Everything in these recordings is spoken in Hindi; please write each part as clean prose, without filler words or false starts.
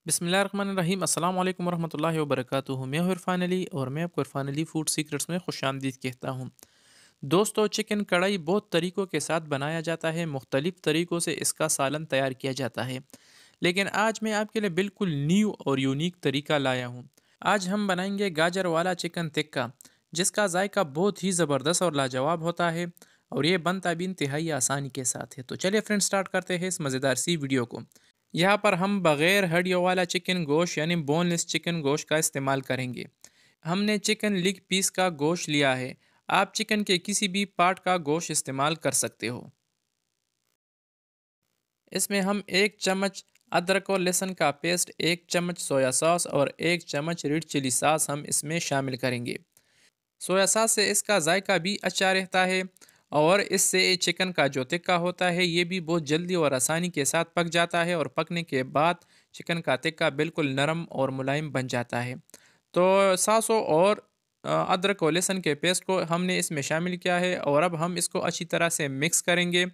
बिस्मिल्लाहिर्रहमानिर्रहीम अस्सलाम वालेकुम वरहमतुल्लाहि वबरकातुहू। मैं हूं इरफान अली और मैं आपको इरफान अली फूड सीक्रेट्स में खुशामदीद कहता हूं। दोस्तों, चिकन कढ़ाई बहुत तरीक़ों के साथ बनाया जाता है। मुख्तलिफ़ तरीक़ों से इसका सालन तैयार किया जाता है, लेकिन आज मैं आपके लिए बिल्कुल न्यू और यूनिक तरीका लाया हूं। आज हम बनाएंगे गाजर वाला चिकन टिक्का, जिसका जायका बहुत ही ज़बरदस्त और लाजवाब होता है, और ये बनता भी इंतहाई आसानी के साथ है। तो चलिए फ्रेंड, स्टार्ट करते हैं इस मज़ेदार सी वीडियो को। यहाँ पर हम बग़ैर हड्डियों वाला चिकन गोश्त यानी बोनलेस चिकन गोश्त का इस्तेमाल करेंगे। हमने चिकन लिग पीस का गोश्त लिया है। आप चिकन के किसी भी पार्ट का गोश्त इस्तेमाल कर सकते हो। इसमें हम 1 चम्मच अदरक और लहसुन का पेस्ट, 1 चम्मच सोया सॉस और 1 चम्मच रेड चिली सॉस हम इसमें शामिल करेंगे। सोया सॉस से इसका जायका भी अच्छा रहता है, और इससे चिकन का जो टिक्का होता है ये भी बहुत जल्दी और आसानी के साथ पक जाता है, और पकने के बाद चिकन का टिक्का बिल्कुल नरम और मुलायम बन जाता है। तो सासों और अदरक और लहसुन के पेस्ट को हमने इसमें शामिल किया है, और अब हम इसको अच्छी तरह से मिक्स करेंगे,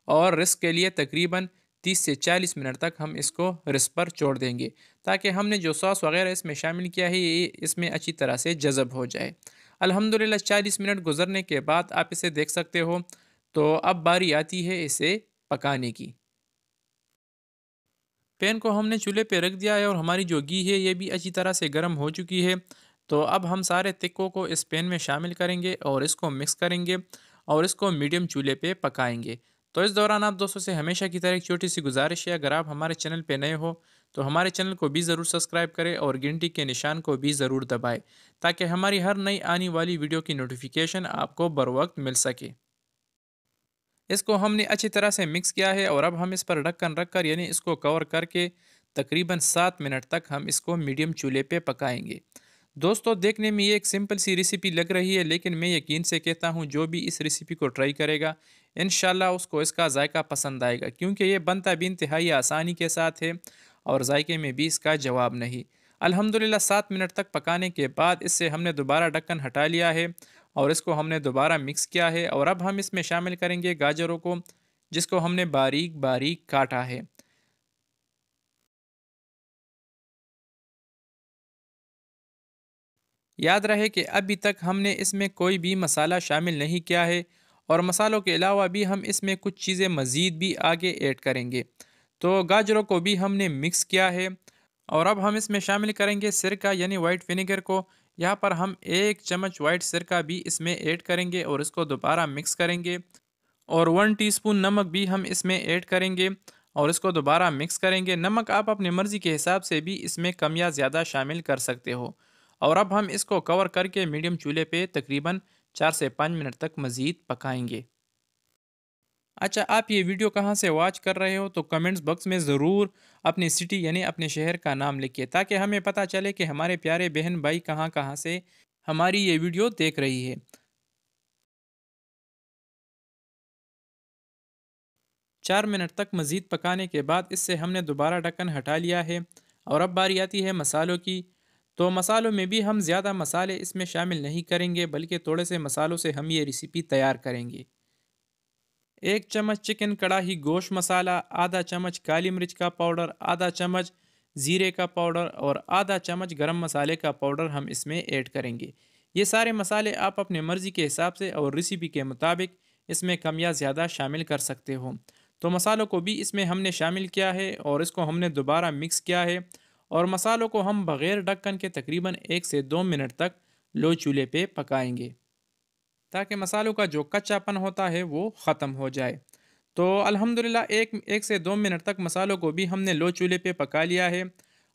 और रिस्क के लिए तकरीबन 30 से 40 मिनट तक हम इसको रिस्क पर छोड़ देंगे, ताकि हमने जो सॉस वगैरह इसमें शामिल किया है ये इसमें अच्छी तरह से जज़ब हो जाए। अल्हम्दुलिल्लाह 40 मिनट गुजरने के बाद आप इसे देख सकते हो। तो अब बारी आती है इसे पकाने की। पैन को हमने चूल्हे पे रख दिया है, और हमारी जो घी है ये भी अच्छी तरह से गर्म हो चुकी है। तो अब हम सारे तिक्कों को इस पैन में शामिल करेंगे और इसको मिक्स करेंगे, और इसको मीडियम चूल्हे पे पकाएंगे। तो इस दौरान आप दोस्तों से हमेशा की तरह एक छोटी सी गुजारिश है, अगर आप हमारे चैनल पे नए हो तो हमारे चैनल को भी ज़रूर सब्सक्राइब करें और घंटी के निशान को भी ज़रूर दबाएं, ताकि हमारी हर नई आने वाली वीडियो की नोटिफिकेशन आपको बर वक्त मिल सके। इसको हमने अच्छी तरह से मिक्स किया है, और अब हम इस पर ढक्कन रख कर यानी इसको कवर करके तकरीबन 7 मिनट तक हम इसको मीडियम चूल्हे पे पकाएंगे। दोस्तों, देखने में ये एक सिंपल सी रेसिपी लग रही है, लेकिन मैं यकीन से कहता हूँ जो भी इस रेसिपी को ट्राई करेगा इंशाल्लाह उसको इसका जायका पसंद आएगा, क्योंकि ये बनता भी इंतहाई आसानी के साथ है, और जायके में भी इसका जवाब नहीं। अल्हम्दुलिल्लाह 7 मिनट तक पकाने के बाद इससे हमने दोबारा ढक्कन हटा लिया है, और इसको हमने दोबारा मिक्स किया है, और अब हम इसमें शामिल करेंगे गाजरों को, जिसको हमने बारीक बारीक काटा है। याद रहे कि अभी तक हमने इसमें कोई भी मसाला शामिल नहीं किया है, और मसालों के अलावा भी हम इसमें कुछ चीज़ें मज़ीद भी आगे ऐड करेंगे। तो गाजरों को भी हमने मिक्स किया है, और अब हम इसमें शामिल करेंगे सिरका यानी वाइट विनेगर को। यहाँ पर हम 1 चम्मच वाइट सिरका भी इसमें ऐड करेंगे, और इसको दोबारा मिक्स करेंगे, और 1 टीस्पून नमक भी हम इसमें ऐड करेंगे, और इसको दोबारा मिक्स करेंगे। नमक आप अपनी मर्ज़ी के हिसाब से भी इसमें कम या ज़्यादा शामिल कर सकते हो। और अब हम इसको कवर करके मीडियम चूल्हे पे तकरीबन 4 से 5 मिनट तक मज़ीद पकाएंगे। अच्छा, आप ये वीडियो कहाँ से वॉच कर रहे हो तो कमेंट्स बॉक्स में ज़रूर अपनी सिटी यानी अपने शहर का नाम लिखिए, ताकि हमें पता चले कि हमारे प्यारे बहन भाई कहाँ कहाँ से हमारी ये वीडियो देख रही है। 4 मिनट तक मज़ीद पकाने के बाद इससे हमने दोबारा ढक्कन हटा लिया है, और अब बारी आती है मसालों की। तो मसालों में भी हम ज़्यादा मसाले इसमें शामिल नहीं करेंगे, बल्कि थोड़े से मसालों से हम ये रेसिपी तैयार करेंगे। 1 चम्मच चिकन कढ़ाई गोश्त मसाला, आधा चम्मच काली मिर्च का पाउडर, आधा चम्मच ज़ीरे का पाउडर, और आधा चम्मच गरम मसाले का पाउडर हम इसमें ऐड करेंगे। ये सारे मसाले आप अपने मर्ज़ी के हिसाब से और रेसिपी के मुताबिक इसमें कम या ज़्यादा शामिल कर सकते हो। तो मसालों को भी इसमें हमने शामिल किया है, और इसको हमने दोबारा मिक्स किया है, और मसालों को हम बग़ैर ढक्कन के तकरीबन 1 से 2 मिनट तक लो चूल्हे पे पकाएंगे, ताकि मसालों का जो कच्चापन होता है वो ख़त्म हो जाए। तो अल्हम्दुलिल्लाह एक एक से 2 मिनट तक मसालों को भी हमने लो चूल्हे पे पका लिया है,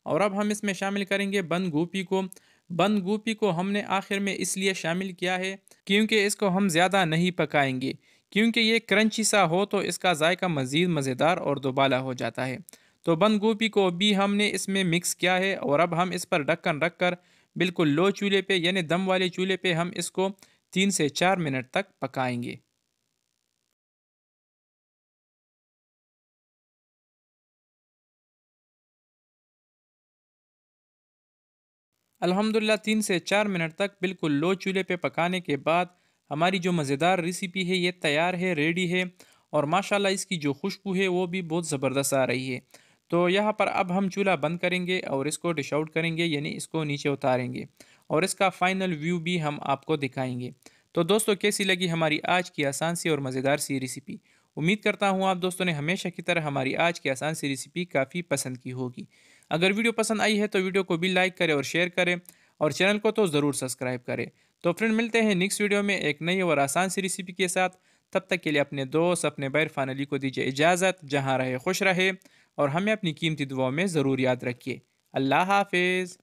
और अब हम इसमें शामिल करेंगे बंद गोभी को। बंद गोभी को हमने आखिर में इसलिए शामिल किया है क्योंकि इसको हम ज़्यादा नहीं पकाएंगे, क्योंकि ये क्रंची सा हो तो इसका जायका मज़ीद मज़ेदार और दोबाला हो जाता है। तो बंद गोभी को भी हमने इसमें मिक्स किया है, और अब हम इस पर ढक्कन रख कर बिल्कुल लो चूल्हे पे यानी दम वाले चूल्हे पे हम इसको 3 से 4 मिनट तक पकाएंगे। अल्हम्दुलिल्लाह 3 से 4 मिनट तक बिल्कुल लो चूल्हे पे पकाने के बाद हमारी जो मज़ेदार रेसिपी है ये तैयार है, रेडी है, और माशाल्लाह इसकी जो खुशबू है वो भी बहुत ज़बरदस्त आ रही है। तो यहाँ पर अब हम चूल्हा बंद करेंगे और इसको डिश आउट करेंगे, यानी इसको नीचे उतारेंगे और इसका फाइनल व्यू भी हम आपको दिखाएंगे। तो दोस्तों, कैसी लगी हमारी आज की आसान सी और मज़ेदार सी रेसिपी? उम्मीद करता हूँ आप दोस्तों ने हमेशा की तरह हमारी आज की आसान सी रेसिपी काफ़ी पसंद की होगी। अगर वीडियो पसंद आई है तो वीडियो को भी लाइक करें और शेयर करें, और चैनल को तो ज़रूर सब्सक्राइब करें। तो फ्रेंड, मिलते हैं नेक्स्ट वीडियो में एक नई और आसान सी रेसिपी के साथ। तब तक के लिए अपने दोस्त, अपने बैर फैमिली को दीजिए इजाज़त। जहाँ रहे खुश रहे और हमें अपनी कीमती दुआओं में ज़रूर याद रखिए। अल्लाह हाफिज़।